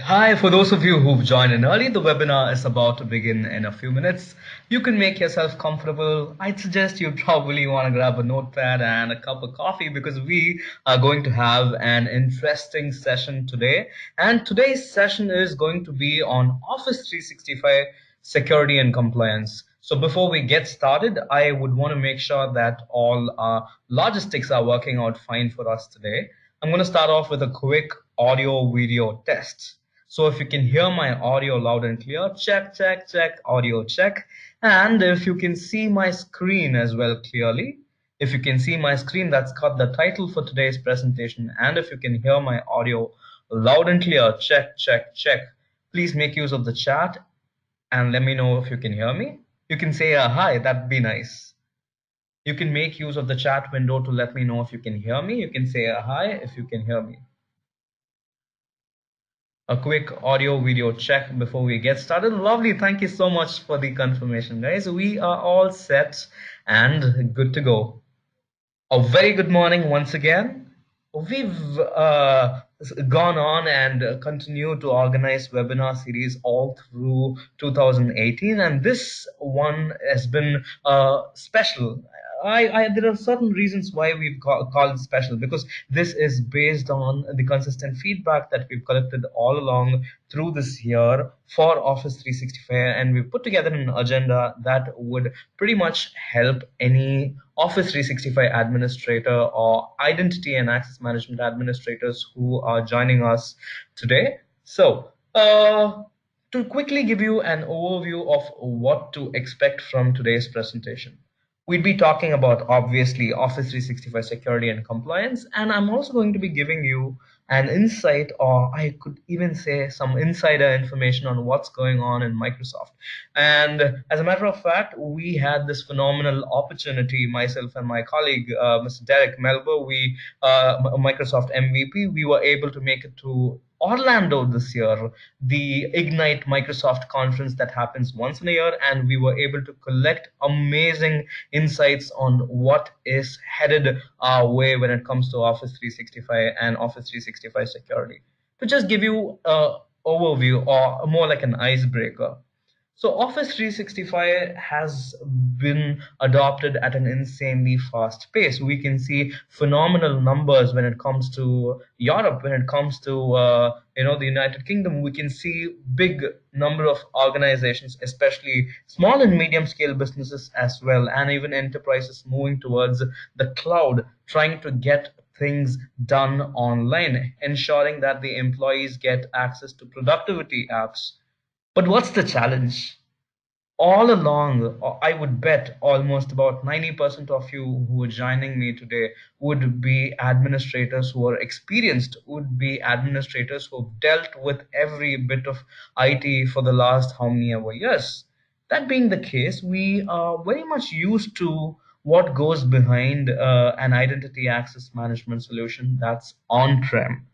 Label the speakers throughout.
Speaker 1: Hi, for those of you who've joined in early, the webinar is about to begin in a few minutes. You can make yourself comfortable. I'd suggest you probably want to grab a notepad and a cup of coffee because we are going to have an interesting session today. And today's session is going to be on Office 365 security and compliance. So before we get started, I would want to make sure that all our logistics are working out fine for us today. I'm going to start off with a quick audio video test. So if you can hear my audio loud and clear, check, check, check, audio check. And if you can see my screen as well clearly, if you can see my screen, that's got the title for today's presentation. And if you can hear my audio loud and clear, check, check, check. Please make use of the chat and let me know if you can hear me. You can say a hi, that'd be nice. You can make use of the chat window to let me know if you can hear me. You can say a hi if you can hear me. A quick audio video check before we get started. Lovely. Thank you so much for the confirmation, guys. We are all set and good to go. A very good morning once again. We've gone on and continue to organize webinar series all through 2018, and this one has been special. There are certain reasons why we've called it special, because this is based on the consistent feedback that we've collected all along through this year for Office 365, and we've put together an agenda that would pretty much help any Office 365 administrator or identity and access management administrators who are joining us today. So, to quickly give you an overview of what to expect from today's presentation. We'd be talking about, obviously, Office 365 security and compliance, and I'm also going to be giving you an insight, or I could even say some insider information on what's going on in Microsoft. And as a matter of fact, we had this phenomenal opportunity, myself and my colleague, Mr. Derek Melber, Microsoft MVP, we were able to make it to Orlando this year, the Ignite Microsoft conference that happens once in a year, and we were able to collect amazing insights on what is headed our way when it comes to Office 365 and Office 365 security. To just give you an overview, or more like an icebreaker, so Office 365 has been adopted at an insanely fast pace. We can see phenomenal numbers when it comes to Europe, when it comes to the United Kingdom. We can see big number of organizations, especially small and medium scale businesses as well, and even enterprises moving towards the cloud, trying to get things done online, ensuring that the employees get access to productivity apps. But what's the challenge? All along, I would bet almost about 90% of you who are joining me today would be administrators who are experienced, would be administrators who have dealt with every bit of IT for the last how many ever years. That being the case, we are very much used to what goes behind an identity access management solution that's on-prem.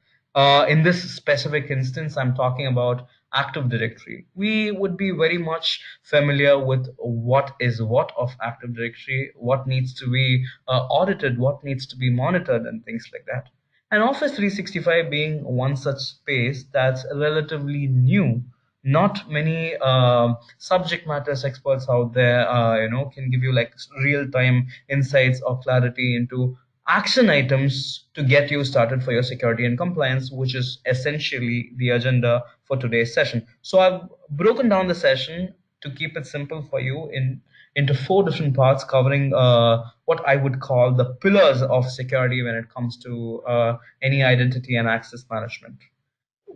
Speaker 1: In this specific instance, I'm talking about Active Directory. We would be very much familiar with what is what of Active Directory, what needs to be audited, what needs to be monitored, and things like that. And Office 365 being one such space that's relatively new. Not many subject matters experts out there, can give you like real-time insights or clarity into action items to get you started for your security and compliance, which is essentially the agenda for today's session. So I've broken down the session to keep it simple for you into four different parts, covering what I would call the pillars of security when it comes to any identity and access management.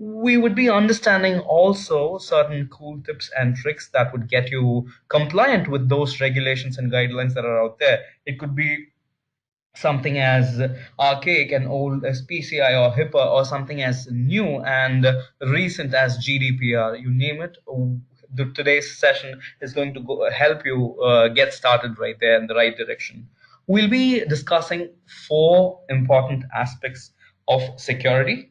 Speaker 1: We would be understanding also certain cool tips and tricks that would get you compliant with those regulations and guidelines that are out there. It could be something as archaic and old as PCI or HIPAA, or something as new and recent as GDPR. You name it. Today's session is going to help you get started right there in the right direction. We'll be discussing four important aspects of security.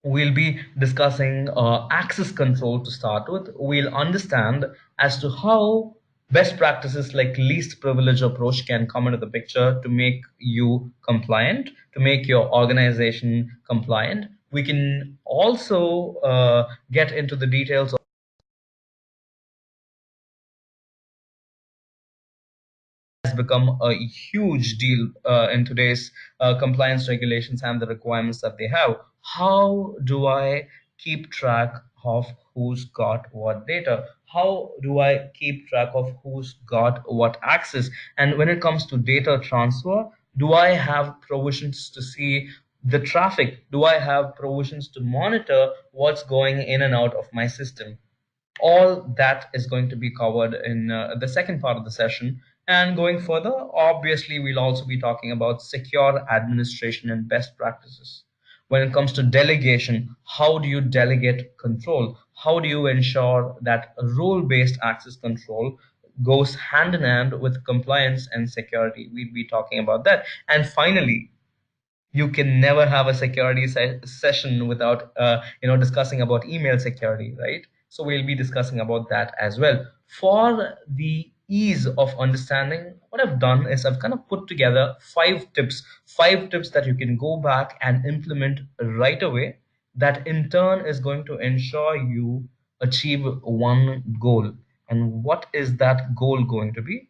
Speaker 1: We'll be discussing access control to start with. We'll understand as to how best practices like least privilege approach can come into the picture to make you compliant, to make your organization compliant. We can also get into the details has become a huge deal in today's compliance regulations and the requirements that they have. How do I keep track of who's got what data? How do I keep track of who's got what access? And when it comes to data transfer, do I have provisions to see the traffic? Do I have provisions to monitor what's going in and out of my system? All that is going to be covered in the second part of the session. And going further, obviously, we'll also be talking about secure administration and best practices. When it comes to delegation, how do you delegate control? How do you ensure that role based access control goes hand in hand with compliance and security? We'll be talking about that. And finally, you can never have a security session without discussing about email security, right? So we'll be discussing about that as well. For the ease of understanding, what I've done is I've kind of put together five tips that you can go back and implement right away, that in turn is going to ensure you achieve one goal. And what is that goal going to be?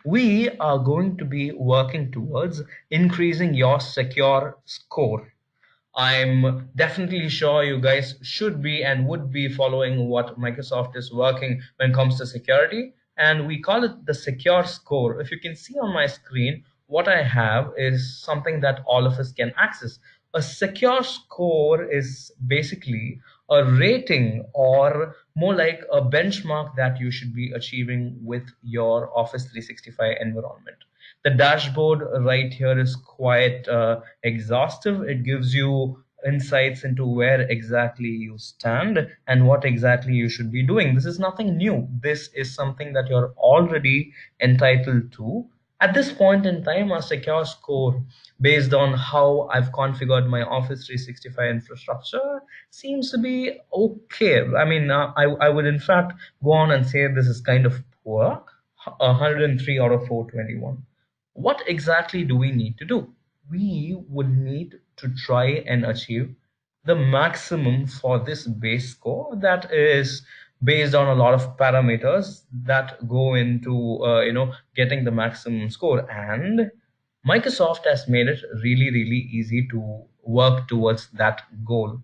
Speaker 1: We are going to be working towards increasing your secure score. I'm definitely sure you guys should be and would be following what Microsoft is working when it comes to security, and we call it the secure score. If you can see on my screen, what I have is something that all of us can access. A secure score is basically a rating, or more like a benchmark that you should be achieving with your Office 365 environment. The dashboard right here is quite exhaustive. It gives you insights into where exactly you stand and what exactly you should be doing. This is nothing new. This is something that you're already entitled to. At this point in time, a secure score based on how I've configured my Office 365 infrastructure seems to be okay. I mean, I would in fact go on and say this is kind of poor, 103 out of 421. What exactly do we need to do? We would need to try and achieve the maximum for this base score that is based on a lot of parameters that go into getting the maximum score. And Microsoft has made it really really easy to work towards that goal.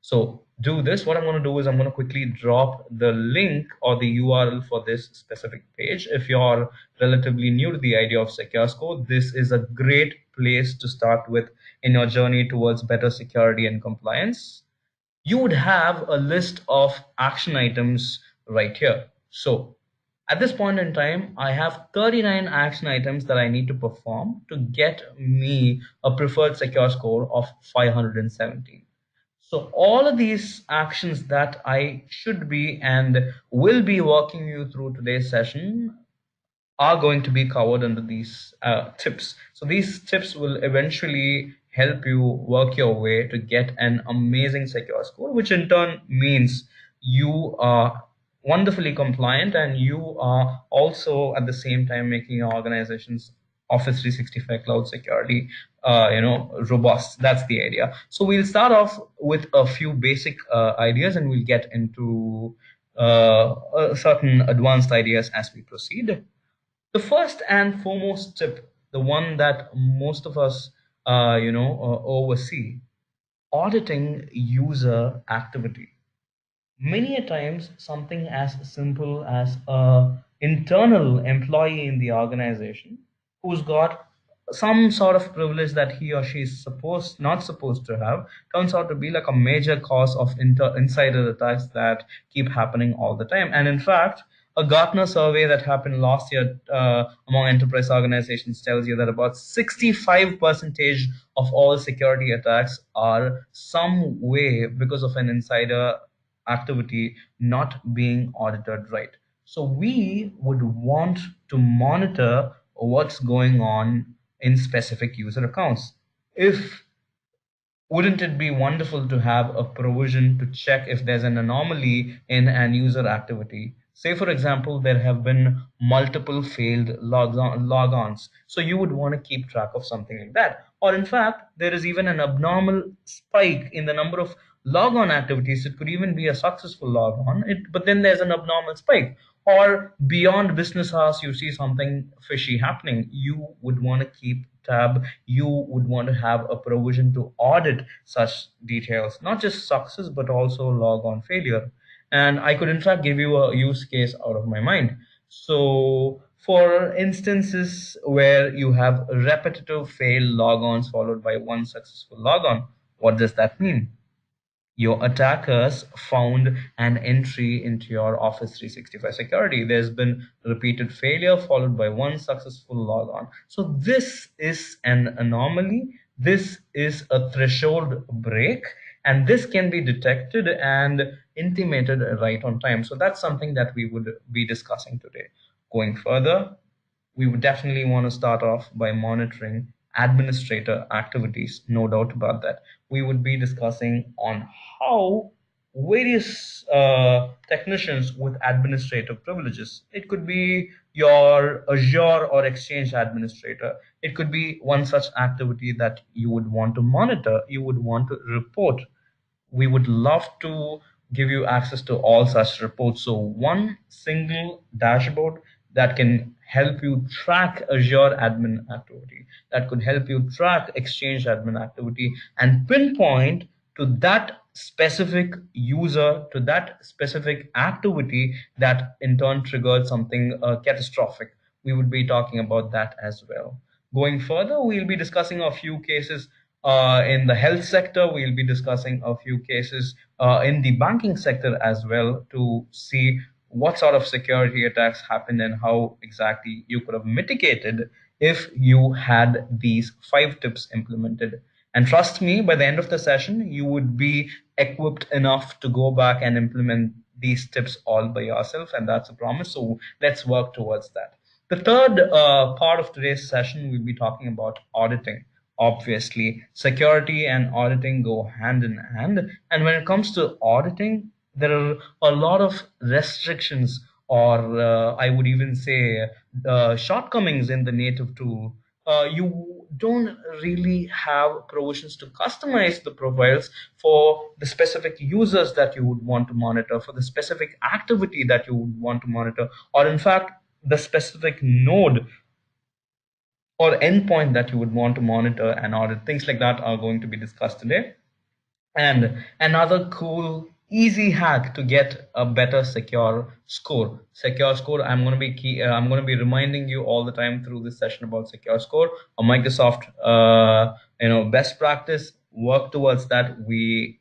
Speaker 1: So do this. What I'm going to do is I'm going to quickly drop the link or the URL for this specific page. If you're relatively new to the idea of secure score, this is a great place to start with in your journey towards better security and compliance. You would have a list of action items right here. So at this point in time, I have 39 action items that I need to perform to get me a preferred secure score of 517. So all of these actions that I should be and will be walking you through today's session are going to be covered under these tips. So these tips will eventually help you work your way to get an amazing secure score, which in turn means you are wonderfully compliant and you are also at the same time making your organization's Office 365 cloud security robust. That's the idea. So we'll start off with a few basic ideas, and we'll get into certain advanced ideas as we proceed. The first and foremost tip, the one that most of us oversee: auditing user activity. Many a times something as simple as a internal employee in the organization who's got some sort of privilege that he or she is supposed not supposed to have turns out to be like a major cause of insider attacks that keep happening all the time. And in fact, a Gartner survey that happened last year among enterprise organizations tells you that about 65 percentage of all security attacks are some way because of an insider activity not being audited right. So we would want to monitor what's going on in specific user accounts. If Wouldn't it be wonderful to have a provision to check if there's an anomaly in an user activity? Say, for example, there have been multiple failed logons. So you would want to keep track of something like that. or in fact, there is even an abnormal spike in the number of logon activities. It could even be a successful logon, but then there's an abnormal spike. Or beyond business hours, you see something fishy happening. You would want to keep tab. You would want to have a provision to audit such details, not just success, but also logon failure. And I could, in fact, give you a use case out of my mind. So, for instances where you have repetitive failed logons followed by one successful logon, what does that mean? Your attackers found an entry into your Office 365 security. There's been repeated failure followed by one successful logon. So this is an anomaly. This is a threshold break, and this can be detected and intimated right on time. So that's something that we would be discussing today. Going further, we would definitely want to start off by monitoring administrator activities, no doubt about that. We would be discussing on how various technicians with administrative privileges, it could be your Azure or Exchange administrator, it could be one such activity that you would want to monitor, you would want to report. We would love to give you access to all such reports. So one single dashboard that can help you track Azure admin activity, that could help you track Exchange admin activity and pinpoint to that specific user, to that specific activity that in turn triggered something catastrophic. We would be talking about that as well. Going further, we'll be discussing a few cases in the health sector. We'll be discussing a few cases in the banking sector as well to see what sort of security attacks happened and how exactly you could have mitigated if you had these 5 tips implemented. And trust me, by the end of the session, you would be equipped enough to go back and implement these tips all by yourself. And that's a promise. So let's work towards that. The third part of today's session, we'll be talking about auditing. Obviously, security and auditing go hand in hand. And when it comes to auditing, there are a lot of restrictions, or I would even say shortcomings in the native tool. You don't really have provisions to customize the profiles for the specific users that you would want to monitor, for the specific activity that you would want to monitor, or in fact, the specific node or endpoint that you would want to monitor and audit. Things like that are going to be discussed today. And another cool, easy hack to get a better secure score. Secure score. I'm going to be reminding you all the time through this session about secure score, a Microsoft, best practice. Work towards that. We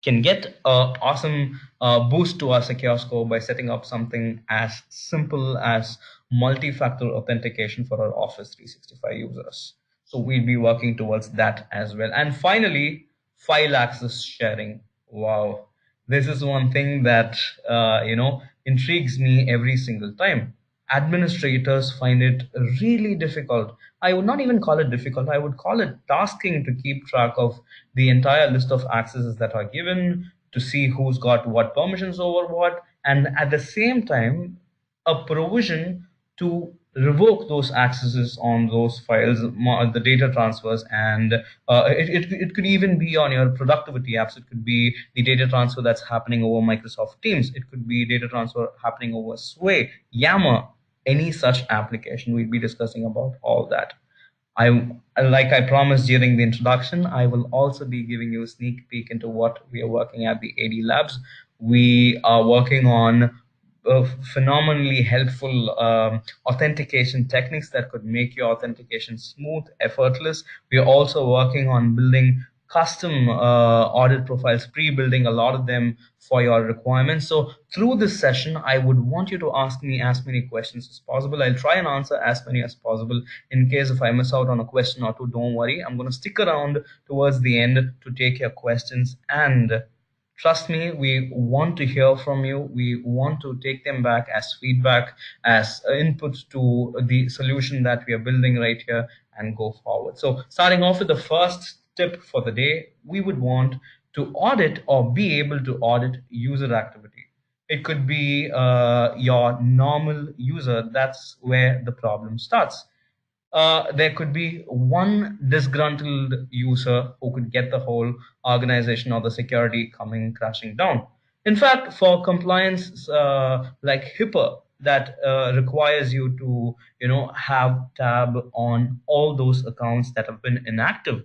Speaker 1: can get an awesome boost to our secure score by setting up something as simple as multi-factor authentication for our Office 365 users. So we'll be working towards that as well. And finally, file access sharing. Wow, this is one thing that intrigues me every single time. Administrators find it really difficult. I would not even call it difficult. I would call it tasking to keep track of the entire list of accesses that are given, to see who's got what permissions over what, and at the same time, a provision to revoke those accesses on those files, the data transfers, and it could even be on your productivity apps. It could be the data transfer that's happening over Microsoft Teams. It could be data transfer happening over Sway, Yammer, any such application. We'll be discussing about all that. Like I promised during the introduction, I will also be giving you a sneak peek into what we are working at the AD Labs. We are working on phenomenally helpful authentication techniques that could make your authentication smooth, effortless. We are also working on building custom audit profiles, pre-building a lot of them for your requirements. So through this session, I would want you to ask me as many questions as possible. I'll try and answer as many as possible. In case if I miss out on a question or two, don't worry. I'm going to stick around towards the end to take your questions, and trust me, we want to hear from you. We want to take them back as feedback, as input to the solution that we are building right here, and go forward. So starting off with the first tip for the day, we would want to audit or be able to audit user activity. It could be your normal user. That's where the problem starts. there could be one disgruntled user who could get the whole organization or the security coming crashing down. In fact, for compliance like HIPAA, that requires you to, have tab on all those accounts that have been inactive.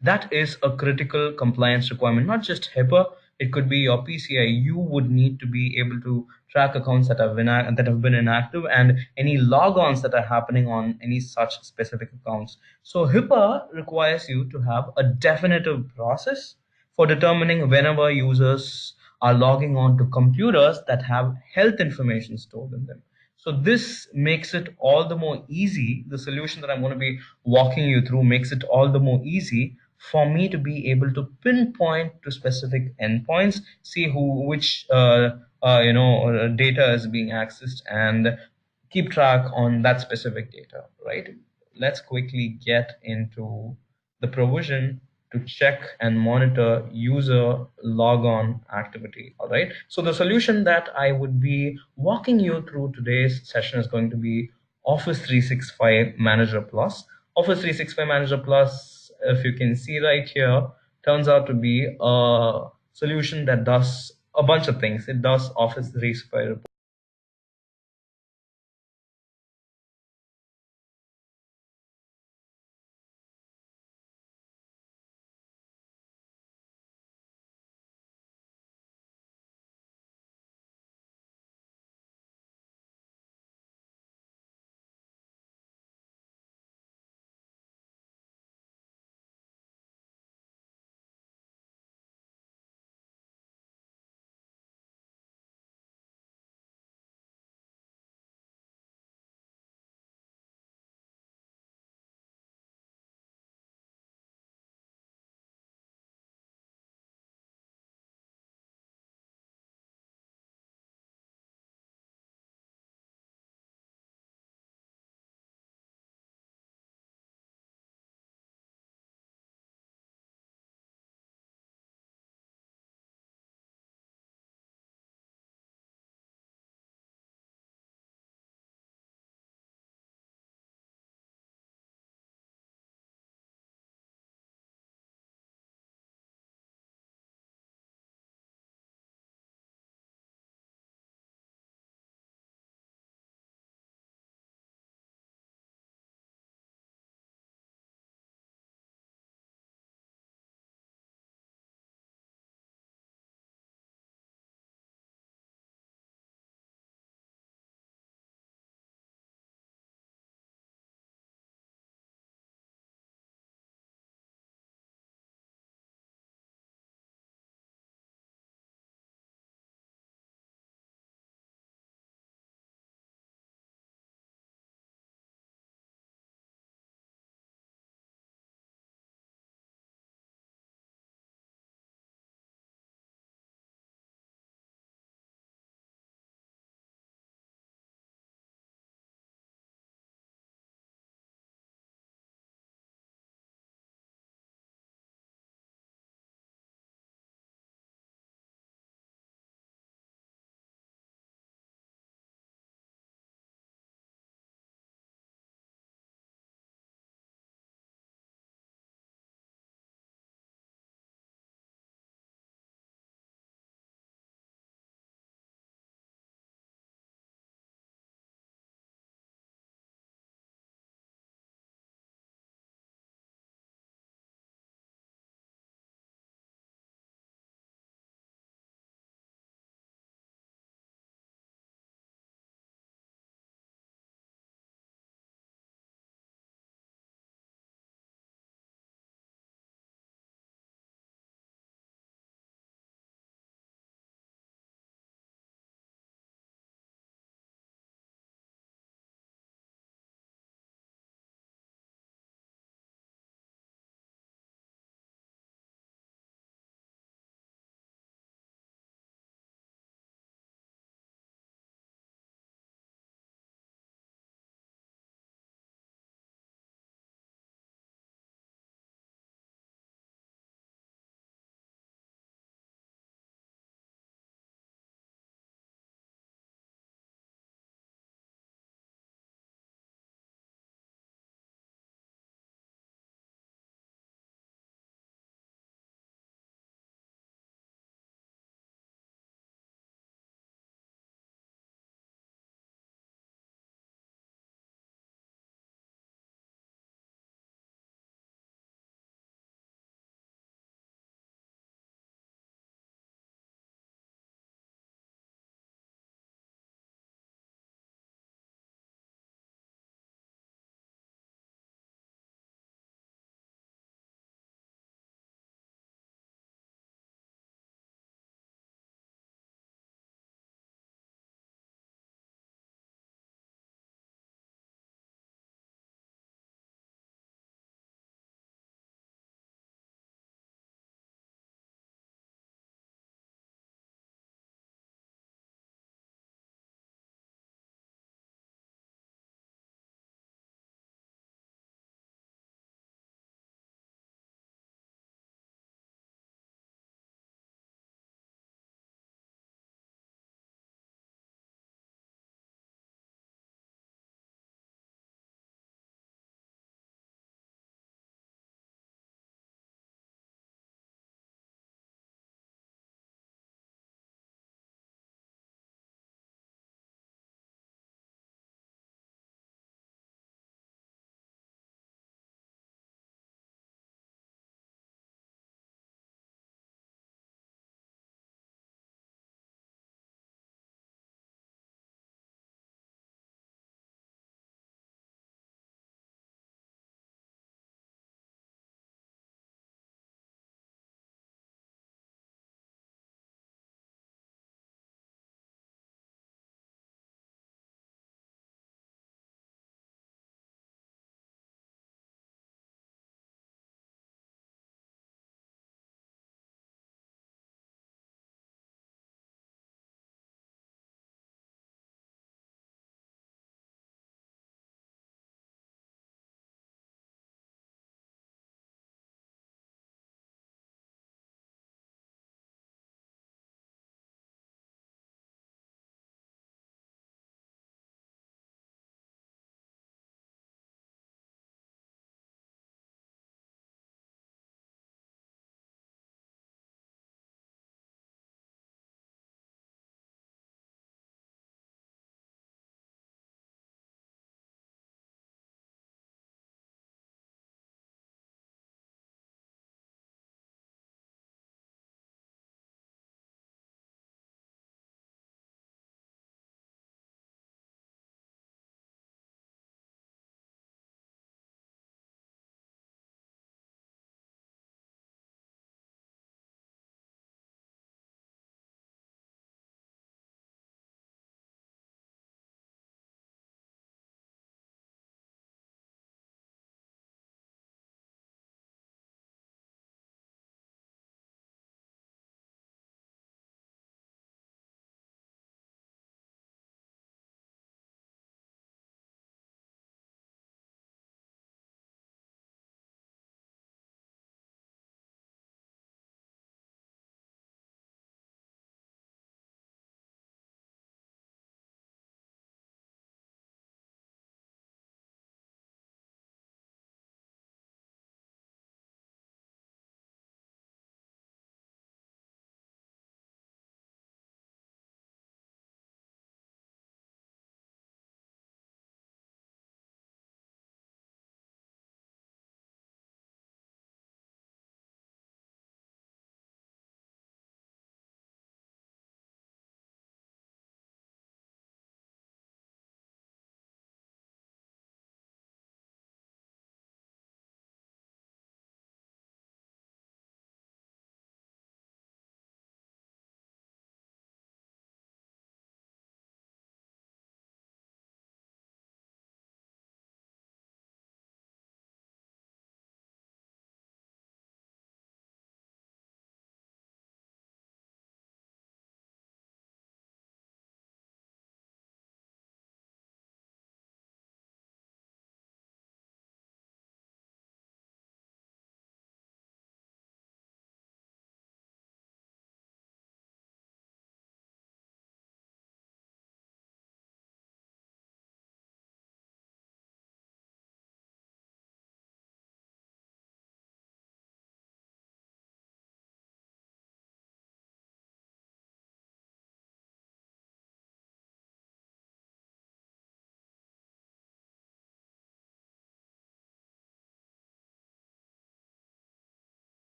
Speaker 1: That is a critical compliance requirement, not just HIPAA. It could be your PCI. You would need to be able to track accounts that have been inactive and any logons that are happening on any such specific accounts. So HIPAA requires you to have a definitive process for determining whenever users are logging on to computers that have health information stored in them. So this makes it all the more easy. The solution that I'm going to be walking you through makes it all the more easy for me to be able to pinpoint to specific endpoints, see which data is being accessed, and keep track on that specific data, right? Let's quickly get into the provision to check and monitor user logon activity. All right. So the solution that I would be walking you through today's session is going to be Office 365 Manager Plus. Office 365 Manager Plus, if you can see right here, turns out to be a solution that does a bunch of things. It does Office 365